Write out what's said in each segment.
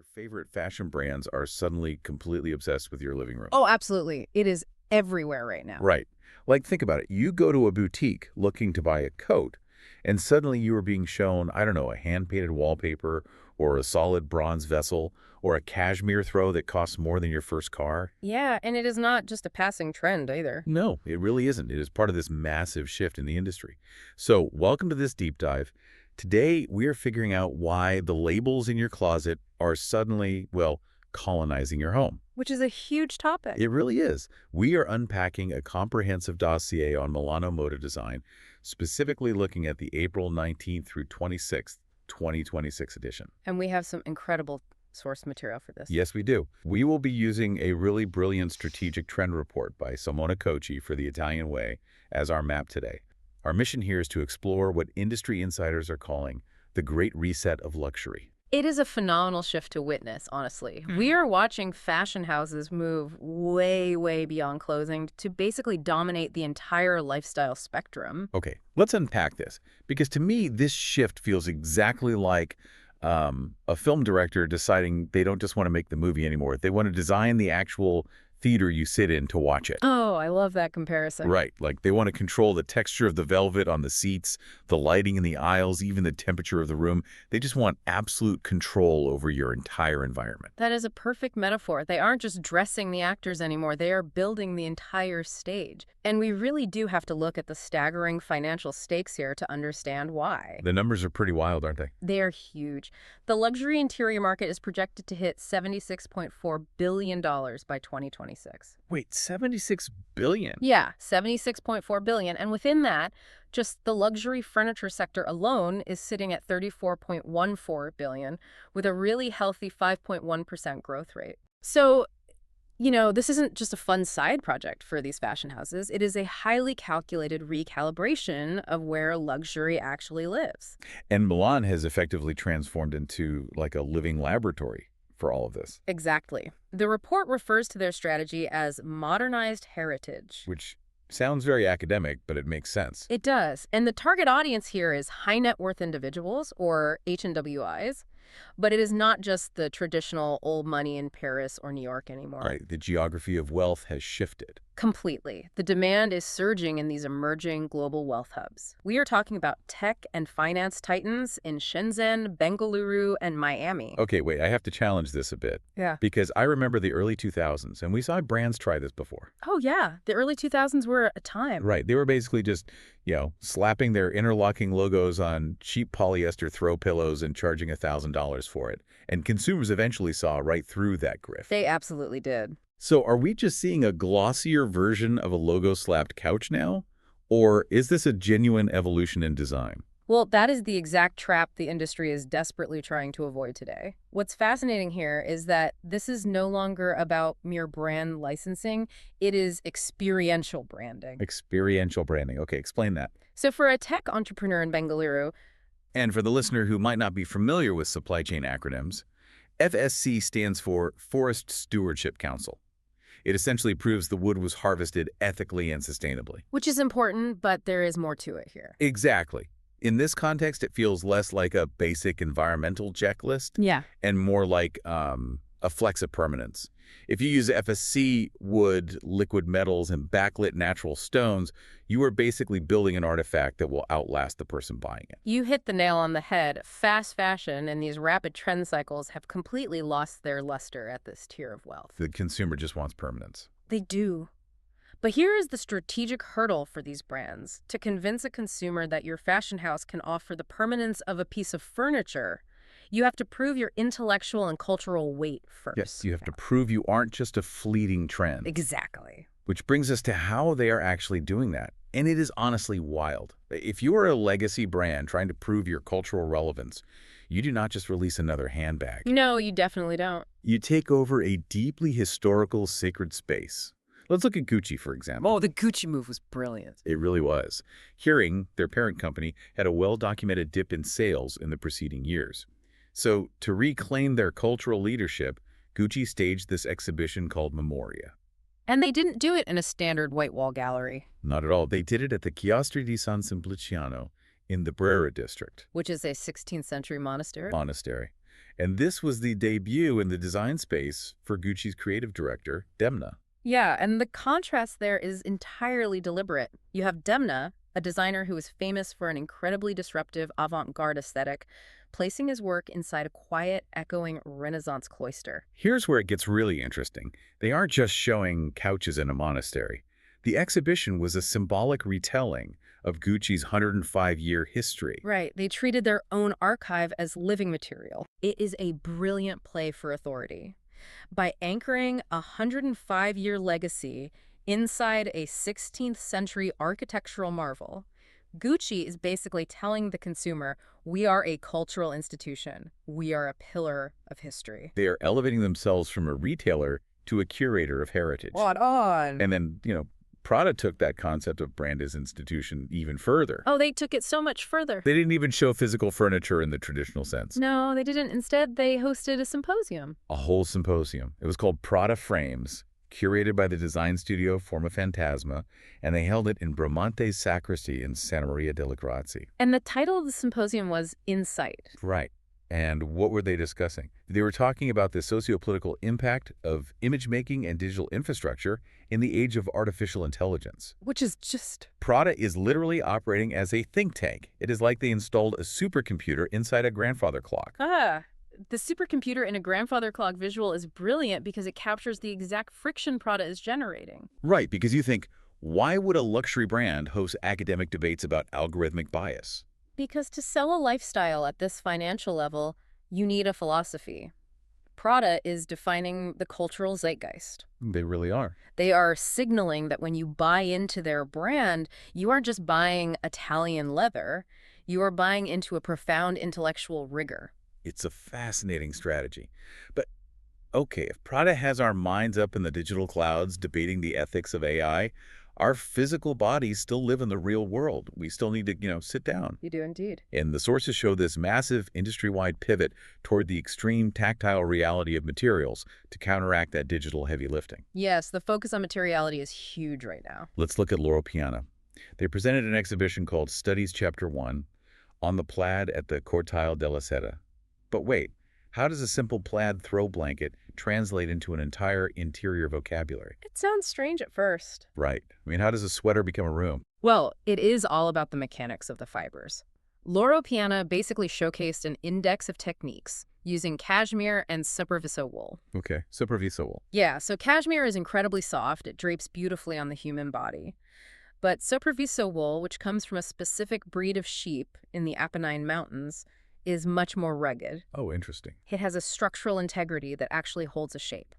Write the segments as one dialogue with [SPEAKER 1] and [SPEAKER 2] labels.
[SPEAKER 1] your favorite fashion brands are suddenly completely obsessed with your living room.
[SPEAKER 2] Oh, absolutely. It is everywhere right now.
[SPEAKER 1] Right. Like, think about it. You go to a boutique looking to buy a coat, and suddenly you are being shown, I don't know, a hand-painted wallpaper or a solid bronze vessel or a cashmere throw that costs more than your first car.
[SPEAKER 2] Yeah, and it is not just a passing trend either.
[SPEAKER 1] No, it really isn't. It is part of this massive shift in the industry. So, welcome to this deep dive. Today, we are figuring out why the labels in your closet are suddenly, well, colonizing your home.
[SPEAKER 2] Which is a huge topic.
[SPEAKER 1] It really is. We are unpacking a comprehensive dossier on Milano Moda Design, specifically looking at the April 19th through 26th, 2026 edition.
[SPEAKER 2] And we have some incredible source material for this.
[SPEAKER 1] Yes, we do. We will be using a really brilliant strategic trend report by Simona Cochi for the Italian Way as our map today. Our mission here is to explore what industry insiders are calling the Great Reset of luxury.
[SPEAKER 2] It is a phenomenal shift to witness, honestly. We are watching fashion houses move way, way beyond clothing to basically dominate the entire lifestyle spectrum.
[SPEAKER 1] Okay, let's unpack this, because to me, this shift feels exactly like a film director deciding they don't just want to make the movie anymore. They want to design the actual theater you sit in to watch it.
[SPEAKER 2] Oh, I love that comparison.
[SPEAKER 1] Right, like they want to control the texture of the velvet on the seats, the lighting in the aisles, even the temperature of the room. They just want absolute control over your entire environment.
[SPEAKER 2] That is a perfect metaphor. They aren't just dressing the actors anymore. They are building the entire stage. And we really do have to look at the staggering financial stakes here to understand why.
[SPEAKER 1] The numbers are pretty wild, aren't they?
[SPEAKER 2] They are huge. The luxury interior market is projected to hit $76.4 billion by 2026.
[SPEAKER 1] Wait, 76 billion?
[SPEAKER 2] Yeah, $76.4 billion. And within that, just the luxury furniture sector alone is sitting at $34.14 billion with a really healthy 5.1% growth rate. So, this isn't just a fun side project for these fashion houses. It is a highly calculated recalibration of where luxury actually lives.
[SPEAKER 1] And Milan has effectively transformed into like a living laboratory for all of this.
[SPEAKER 2] Exactly. The report refers to their strategy as modernized heritage.
[SPEAKER 1] Which sounds very academic, but it makes sense.
[SPEAKER 2] It does. And the target audience here is high net worth individuals, or HNWIs. But it is not just the traditional old money in Paris or New York anymore.
[SPEAKER 1] Right, the geography of wealth has shifted.
[SPEAKER 2] Completely. The demand is surging in these emerging global wealth hubs. We are talking about tech and finance titans in Shenzhen, Bengaluru, and Miami.
[SPEAKER 1] Okay, wait, I have to challenge this a bit.
[SPEAKER 2] Yeah.
[SPEAKER 1] Because I remember the early 2000s, and we saw brands try this before.
[SPEAKER 2] Oh, yeah. The early 2000s were a time.
[SPEAKER 1] Right, they were basically just, slapping their interlocking logos on cheap polyester throw pillows and charging $1,000 for it. And consumers eventually saw right through that grift.
[SPEAKER 2] They absolutely did.
[SPEAKER 1] So are we just seeing a glossier version of a logo-slapped couch now? Or is this a genuine evolution in design?
[SPEAKER 2] Well, that is the exact trap the industry is desperately trying to avoid today. What's fascinating here is that this is no longer about mere brand licensing. It is experiential branding.
[SPEAKER 1] Experiential branding. Okay, explain that.
[SPEAKER 2] So for a tech entrepreneur in Bengaluru,
[SPEAKER 1] And for the listener who might not be familiar with supply chain acronyms, FSC stands for Forest Stewardship Council. It essentially proves the wood was harvested ethically and sustainably.
[SPEAKER 2] which is important, but there is more to it here.
[SPEAKER 1] Exactly. In this context, it feels less like a basic environmental checklist
[SPEAKER 2] Yeah.
[SPEAKER 1] and more like a flex of permanence. If you use FSC wood, liquid metals, and backlit natural stones, you are basically building an artifact that will outlast the person buying it.
[SPEAKER 2] You hit the nail on the head. Fast fashion and these rapid trend cycles have completely lost their luster at this tier of wealth.
[SPEAKER 1] The consumer just wants permanence.
[SPEAKER 2] They do. But here is the strategic hurdle for these brands. To convince a consumer that your fashion house can offer the permanence of a piece of furniture, you have to prove your intellectual and cultural weight first.
[SPEAKER 1] Yes, you have to prove you aren't just a fleeting trend.
[SPEAKER 2] Exactly.
[SPEAKER 1] Which brings us to how they are actually doing that. And it is honestly wild. If you are a legacy brand trying to prove your cultural relevance, you do not just release another handbag.
[SPEAKER 2] No, you definitely don't.
[SPEAKER 1] You take over a deeply historical sacred space. Let's look at Gucci, for example.
[SPEAKER 2] Oh, the Gucci move was brilliant.
[SPEAKER 1] It really was. Kering, their parent company, had a well-documented dip in sales in the preceding years. So, to reclaim their cultural leadership, Gucci staged this exhibition called Memoria.
[SPEAKER 2] And they didn't do it in a standard white wall gallery,
[SPEAKER 1] Not at all. They did it at the Chiostri di San Simpliciano in the Brera district.
[SPEAKER 2] which is a 16th century monastery.
[SPEAKER 1] Monastery. And this was the debut in the design space for Gucci's creative director, Demna.
[SPEAKER 2] Yeah, and the contrast there is entirely deliberate. You have Demna, a designer who is famous for an incredibly disruptive avant-garde aesthetic, placing his work inside a quiet, echoing Renaissance cloister.
[SPEAKER 1] Here's where it gets really interesting. They aren't just showing couches in a monastery. The exhibition was a symbolic retelling of Gucci's 105-year history.
[SPEAKER 2] Right, they treated their own archive as living material. It is a brilliant play for authority. By anchoring a 105-year legacy inside a 16th century architectural marvel, Gucci is basically telling the consumer, we are a cultural institution. We are a pillar of history.
[SPEAKER 1] They are elevating themselves from a retailer to a curator of heritage.
[SPEAKER 2] What on?
[SPEAKER 1] And then, Prada took that concept of brand as institution even further.
[SPEAKER 2] Oh, they took it so much further.
[SPEAKER 1] They didn't even show physical furniture in the traditional sense.
[SPEAKER 2] No, they didn't. Instead, they hosted a symposium.
[SPEAKER 1] A whole symposium. It was called Prada Frames, curated by the design studio Forma Fantasma, and they held it in Bramante's Sacristy in Santa Maria delle Grazie.
[SPEAKER 2] And the title of the symposium was Insight.
[SPEAKER 1] Right. And what were they discussing? They were talking about the sociopolitical impact of image making and digital infrastructure in the age of artificial intelligence.
[SPEAKER 2] Which is just...
[SPEAKER 1] Prada is literally operating as a think tank. It is like they installed a supercomputer inside a grandfather clock.
[SPEAKER 2] The supercomputer in a grandfather clock visual is brilliant because it captures the exact friction Prada is generating.
[SPEAKER 1] Right, because you think, why would a luxury brand host academic debates about algorithmic bias?
[SPEAKER 2] Because to sell a lifestyle at this financial level, you need a philosophy. Prada is defining the cultural zeitgeist.
[SPEAKER 1] They really are.
[SPEAKER 2] They are signaling that when you buy into their brand, you aren't just buying Italian leather, you are buying into a profound intellectual rigor.
[SPEAKER 1] It's a fascinating strategy. But, okay, if Prada has our minds up in the digital clouds debating the ethics of AI, our physical bodies still live in the real world. We still need to, sit down.
[SPEAKER 2] You do indeed.
[SPEAKER 1] And the sources show this massive industry-wide pivot toward the extreme tactile reality of materials to counteract that digital heavy lifting.
[SPEAKER 2] Yes, the focus on materiality is huge right now.
[SPEAKER 1] Let's look at Loro Piana. They presented an exhibition called Studies Chapter 1 on the plaid at the Cortile della Sera. But wait, how does a simple plaid throw blanket translate into an entire interior vocabulary?
[SPEAKER 2] It sounds strange at first.
[SPEAKER 1] Right. I mean, how does a sweater become a room?
[SPEAKER 2] Well, it is all about the mechanics of the fibers. Loro Piana basically showcased an index of techniques using cashmere and superviso wool.
[SPEAKER 1] Okay, superviso wool.
[SPEAKER 2] Yeah, so cashmere is incredibly soft. It drapes beautifully on the human body. But superviso wool, which comes from a specific breed of sheep in the Apennine Mountains, is much more rugged.
[SPEAKER 1] Oh, interesting.
[SPEAKER 2] It has a structural integrity that actually holds a shape.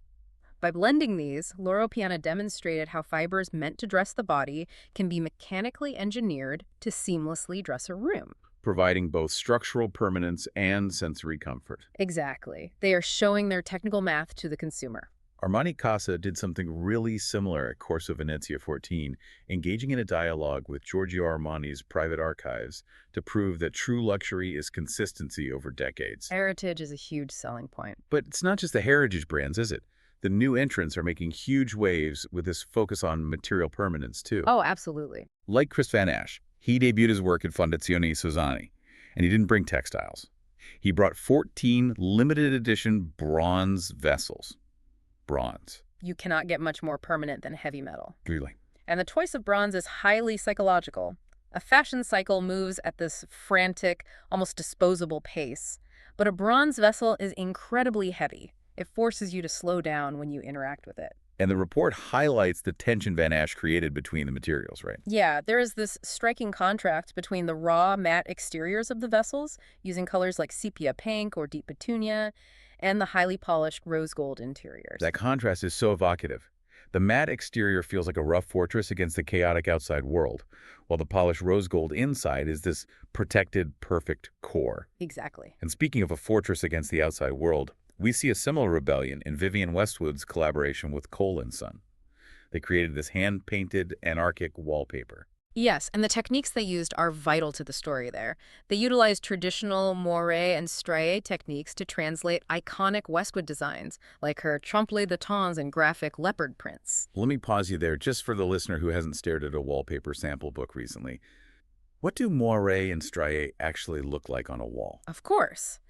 [SPEAKER 2] By blending these, Loro Piana demonstrated how fibers meant to dress the body can be mechanically engineered to seamlessly dress a room.
[SPEAKER 1] Providing both structural permanence and sensory comfort.
[SPEAKER 2] Exactly. They are showing their technical math to the consumer.
[SPEAKER 1] Armani Casa did something really similar at Corso Venezia 14, engaging in a dialogue with Giorgio Armani's private archives to prove that true luxury is consistency over decades.
[SPEAKER 2] Heritage is a huge selling point.
[SPEAKER 1] But it's not just the heritage brands, is it? The new entrants are making huge waves with this focus on material permanence, too.
[SPEAKER 2] Oh, absolutely.
[SPEAKER 1] Like Chris Van Ash, he debuted his work at Fondazione Sozani, and he didn't bring textiles. He brought 14 limited edition bronze vessels. Bronze.
[SPEAKER 2] You cannot get much more permanent than heavy metal.
[SPEAKER 1] Really.
[SPEAKER 2] And the choice of bronze is highly psychological. A fashion cycle moves at this frantic, almost disposable pace. But a bronze vessel is incredibly heavy. It forces you to slow down when you interact with it.
[SPEAKER 1] And the report highlights the tension Van Ash created between the materials, right?
[SPEAKER 2] Yeah, there is this striking contrast between the raw, matte exteriors of the vessels, using colors like sepia pink or deep petunia, and the highly polished rose gold interiors.
[SPEAKER 1] That contrast is so evocative. The matte exterior feels like a rough fortress against the chaotic outside world, while the polished rose gold inside is this protected, perfect core.
[SPEAKER 2] Exactly.
[SPEAKER 1] And speaking of a fortress against the outside world, we see a similar rebellion in Vivienne Westwood's collaboration with Cole & Son. They created this hand-painted, anarchic wallpaper.
[SPEAKER 2] Yes, and the techniques they used are vital to the story there. They utilized traditional moiré and strié techniques to translate iconic Westwood designs, like her trompe de tons and graphic leopard prints.
[SPEAKER 1] Let me pause you there just for the listener who hasn't stared at a wallpaper sample book recently. What do moiré and strié actually look like on a wall?
[SPEAKER 2] Of course.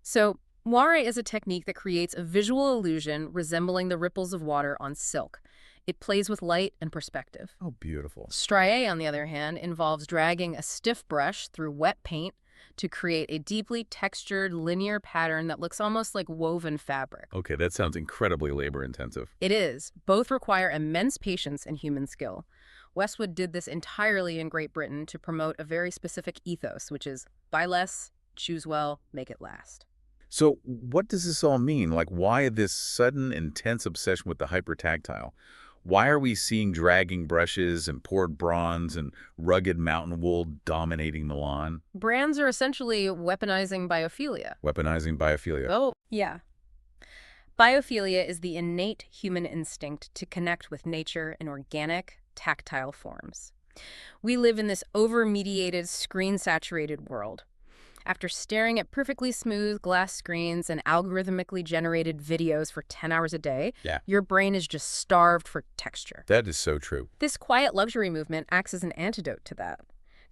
[SPEAKER 2] So, Moire is a technique that creates a visual illusion resembling the ripples of water on silk. It plays with light and perspective.
[SPEAKER 1] Oh, beautiful.
[SPEAKER 2] Strié, on the other hand, involves dragging a stiff brush through wet paint to create a deeply textured, linear pattern that looks almost like woven fabric.
[SPEAKER 1] Okay, that sounds incredibly labor-intensive.
[SPEAKER 2] It is. Both require immense patience and human skill. Westwood did this entirely in Great Britain to promote a very specific ethos, which is buy less, choose well, make it last.
[SPEAKER 1] So what does this all mean? Like, why this sudden, intense obsession with the hyper-tactile? Why are we seeing dragging brushes and poured bronze and rugged mountain wool dominating Milan?
[SPEAKER 2] Brands are essentially weaponizing biophilia.
[SPEAKER 1] Weaponizing biophilia.
[SPEAKER 2] Oh, yeah. Biophilia is the innate human instinct to connect with nature in organic, tactile forms. We live in this over-mediated, screen-saturated world. After staring at perfectly smooth glass screens and algorithmically generated videos for 10 hours a day,
[SPEAKER 1] Yeah.
[SPEAKER 2] your brain is just starved for texture.
[SPEAKER 1] That is so true.
[SPEAKER 2] This quiet luxury movement acts as an antidote to that.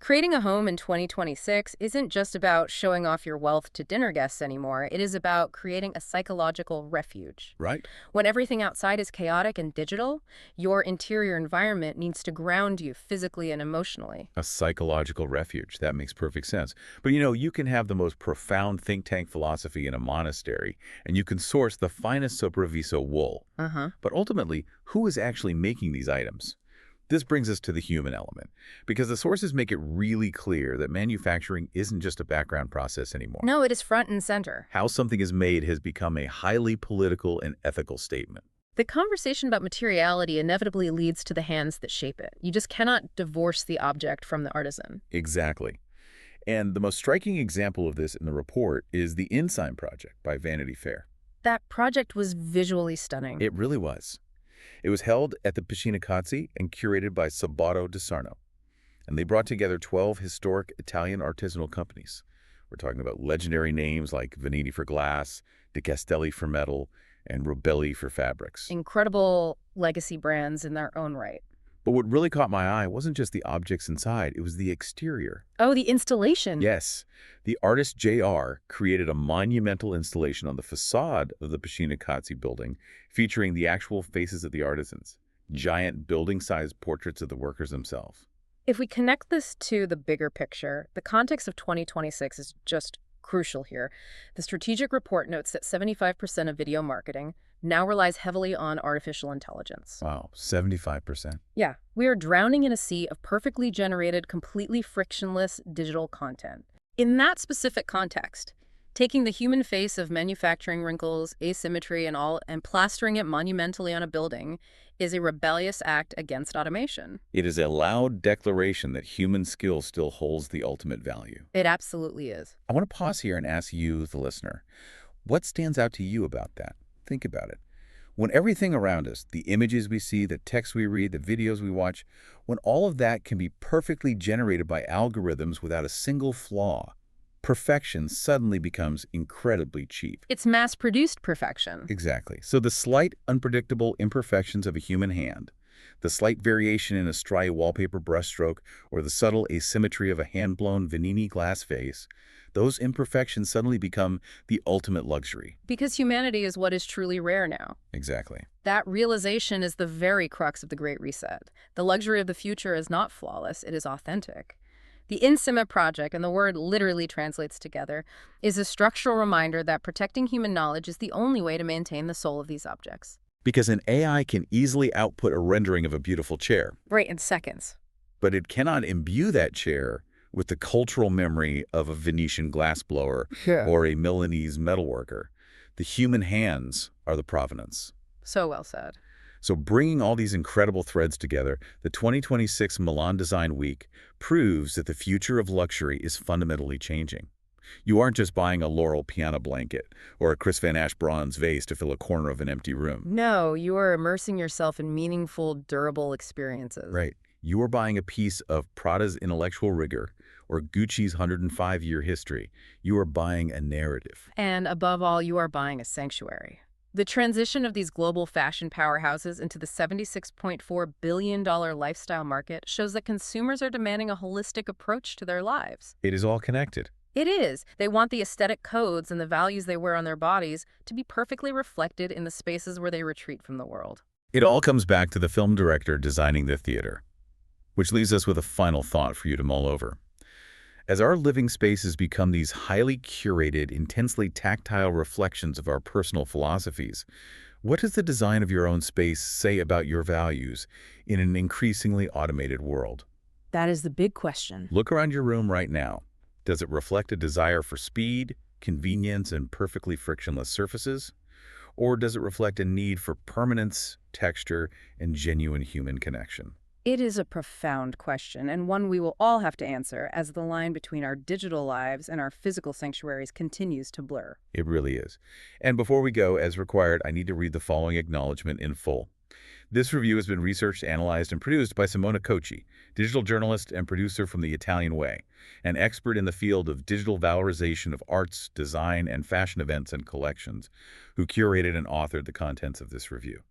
[SPEAKER 2] Creating a home in 2026 isn't just about showing off your wealth to dinner guests anymore. It is about creating a psychological refuge.
[SPEAKER 1] Right?
[SPEAKER 2] When everything outside is chaotic and digital, your interior environment needs to ground you physically and emotionally.
[SPEAKER 1] A psychological refuge. That makes perfect sense. But you can have the most profound think tank philosophy in a monastery, and you can source the finest sopravviso wool. But ultimately, who is actually making these items? This brings us to the human element, because the sources make it really clear that manufacturing isn't just a background process anymore.
[SPEAKER 2] No, it is front and center.
[SPEAKER 1] How something is made has become a highly political and ethical statement.
[SPEAKER 2] The conversation about materiality inevitably leads to the hands that shape it. You just cannot divorce the object from the artisan.
[SPEAKER 1] Exactly. And the most striking example of this in the report is the Ensign project by Vanity Fair.
[SPEAKER 2] That project was visually stunning.
[SPEAKER 1] It really was. It was held at the Piscina Cochi and curated by Sabato di Sarno. And they brought together 12 historic Italian artisanal companies. We're talking about legendary names like Veneti for glass, De Castelli for metal, and Robelli for fabrics.
[SPEAKER 2] Incredible legacy brands in their own right.
[SPEAKER 1] But what really caught my eye wasn't just the objects inside, it was the exterior.
[SPEAKER 2] Oh, the installation.
[SPEAKER 1] Yes. The artist J.R. created a monumental installation on the facade of the Piscina Cochi building, featuring the actual faces of the artisans, giant building-sized portraits of the workers themselves.
[SPEAKER 2] If we connect this to the bigger picture, the context of 2026 is just crucial here. The strategic report notes that 75% of video marketing now relies heavily on artificial intelligence.
[SPEAKER 1] Wow, 75%.
[SPEAKER 2] Yeah, we are drowning in a sea of perfectly generated, completely frictionless digital content. In that specific context, taking the human face of manufacturing wrinkles, asymmetry, and all, and plastering it monumentally on a building is a rebellious act against automation.
[SPEAKER 1] It is a loud declaration that human skill still holds the ultimate value.
[SPEAKER 2] It absolutely is.
[SPEAKER 1] I want to pause here and ask you, the listener, what stands out to you about that? Think about it. When everything around us, the images we see, the texts we read, the videos we watch, when all of that can be perfectly generated by algorithms without a single flaw, perfection suddenly becomes incredibly cheap.
[SPEAKER 2] It's mass-produced perfection.
[SPEAKER 1] Exactly. So the slight, unpredictable imperfections of a human hand, the slight variation in a Strié wallpaper brushstroke, or the subtle asymmetry of a hand-blown Venini glass vase, those imperfections suddenly become the ultimate luxury.
[SPEAKER 2] Because humanity is what is truly rare now.
[SPEAKER 1] Exactly.
[SPEAKER 2] That realization is the very crux of the Great Reset. The luxury of the future is not flawless, it is authentic. The Insima project, and the word literally translates together, is a structural reminder that protecting human knowledge is the only way to maintain the soul of these objects.
[SPEAKER 1] Because an AI can easily output a rendering of a beautiful chair.
[SPEAKER 2] Right, in seconds.
[SPEAKER 1] But it cannot imbue that chair with the cultural memory of a Venetian glassblower or a Milanese metalworker. The human hands are the provenance.
[SPEAKER 2] So well said.
[SPEAKER 1] So bringing all these incredible threads together, the 2026 Milan Design Week proves that the future of luxury is fundamentally changing. You aren't just buying a Laurel piano blanket or a Chris Van Ash bronze vase to fill a corner of an empty room.
[SPEAKER 2] No, you are immersing yourself in meaningful, durable experiences.
[SPEAKER 1] Right. You are buying a piece of Prada's intellectual rigor or Gucci's 105-year history. You are buying a narrative.
[SPEAKER 2] And above all, you are buying a sanctuary. The transition of these global fashion powerhouses into the $76.4 billion lifestyle market shows that consumers are demanding a holistic approach to their lives.
[SPEAKER 1] It is all connected.
[SPEAKER 2] It is. They want the aesthetic codes and the values they wear on their bodies to be perfectly reflected in the spaces where they retreat from the world.
[SPEAKER 1] It all comes back to the film director designing the theater, which leaves us with a final thought for you to mull over. As our living spaces become these highly curated, intensely tactile reflections of our personal philosophies, what does the design of your own space say about your values in an increasingly automated world?
[SPEAKER 3] That is the big question.
[SPEAKER 1] Look around your room right now. Does it reflect a desire for speed, convenience, and perfectly frictionless surfaces? Or does it reflect a need for permanence, texture, and genuine human connection?
[SPEAKER 3] It is a profound question, and one we will all have to answer as the line between our digital lives and our physical sanctuaries continues to blur.
[SPEAKER 1] It really is. And before we go, as required, I need to read the following acknowledgement in full. This review has been researched, analyzed, and produced by Simona Cochi, digital journalist and producer from The Italian Way, an expert in the field of digital valorization of arts, design, and fashion events and collections, who curated and authored the contents of this review.